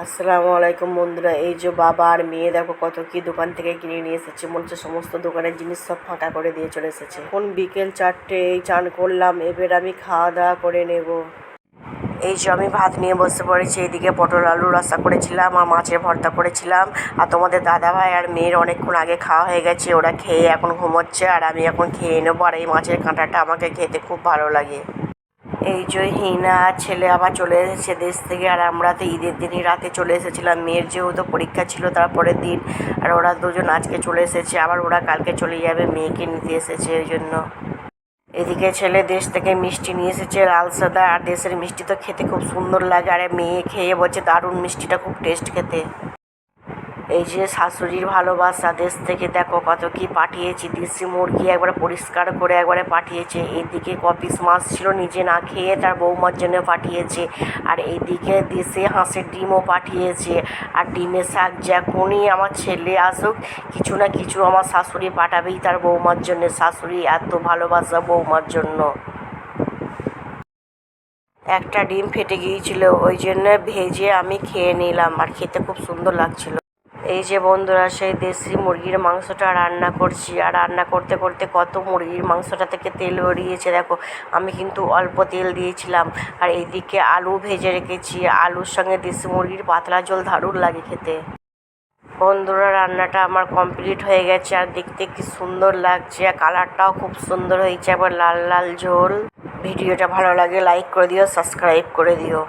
আসসালামু আলাইকুম বন্ধুরা, এই যে বাবা আর মেয়ে দেখো কত কি দোকান থেকে কিনে নিয়ে এসেছে। মনে হচ্ছে সমস্ত দোকানের জিনিস সব ফাঁকা করে দিয়ে চলে এসেছে। এখন বিকেল 4টে, এই চান করলাম, এবার আমি খাওয়া দাওয়া করে নেব। এই যে আমি ভাত নিয়ে বসে পড়েছি। এইদিকে পটল আলু রসা করেছিলাম আর মাছের ভর্তা করেছিলাম। আর তোমাদের দাদা ভাই আর মেয়ের অনেকক্ষণ আগে খাওয়া হয়ে গেছে, ওরা খেয়ে এখন ঘুমোচ্ছে আর আমি এখন খেয়ে নেবো। আর এই মাছের কাঁটাটা আমাকে খেতে খুব ভালো লাগে। এই যে হিনা ছেলে আবার চলে এসেছে দেশ থেকে, আর আমরা তো ঈদের দিনই রাতে চলে এসেছিলাম। মেয়ের যেহেতু পরীক্ষা ছিল তারপরের দিন, আর ওরা দুজন আজকে চলে এসেছে, আবার ওরা কালকে চলে যাবে, মেয়েকে নিতে এসেছে ওই জন্য। এদিকে ছেলে দেশ থেকে মিষ্টি নিয়ে এসেছে লাল সাদা, আর দেশের মিষ্টি তো খেতে খুব সুন্দর লাগে, আর মেয়ে খেয়ে বলছে দারুণ মিষ্টিটা খুব টেস্ট খেতে। এই যে শাশুড়ির ভালোবাসা, দেশ থেকে দেখো কত কি পাঠিয়েছি। দেশি মুরগি একবারে পরিষ্কার করে একবারে পাঠিয়েছে। এইদিকে কপিস মাছ ছিল নিজে না খেয়ে তার বৌমার জন্য পাঠিয়েছে। আর এইদিকে দেশে হাঁসের ডিমও পাঠিয়েছে। আর ডিমের শাক, যখনই আমার ছেলে আসুক কিছু না কিছু আমার শাশুড়ি পাঠাবেই তার বৌমার জন্য। শাশুড়ি এত ভালোবাসা বৌমার জন্য। একটা ডিম ফেটে গিয়েছিল, ওই জন্য ভেজে আমি খেয়ে নিলাম, আর খেতে খুব সুন্দর লাগছিল। এই যে বন্ধুরা, সেই দেশি মুরগির মাংসটা রান্না করছি, আর রান্না করতে করতে কত মুরগির মাংসটা থেকে তেল বেরিয়েছে দেখো। আমি কিন্তু অল্প তেল দিয়েছিলাম। আর এইদিকে আলু ভেজে রেখেছি, আলুর সঙ্গে দেশি মুরগির পাতলা ঝোল দারুণ লাগে খেতে। বন্ধুরা, রান্নাটা আমার কমপ্লিট হয়ে গেছে, আর দেখতে কি সুন্দর লাগছে, আর কালারটাও খুব সুন্দর হয়েছে, আবার লাল লাল ঝোল। ভিডিওটা ভালো লাগে লাইক করে দিও, সাবস্ক্রাইব করে দিও।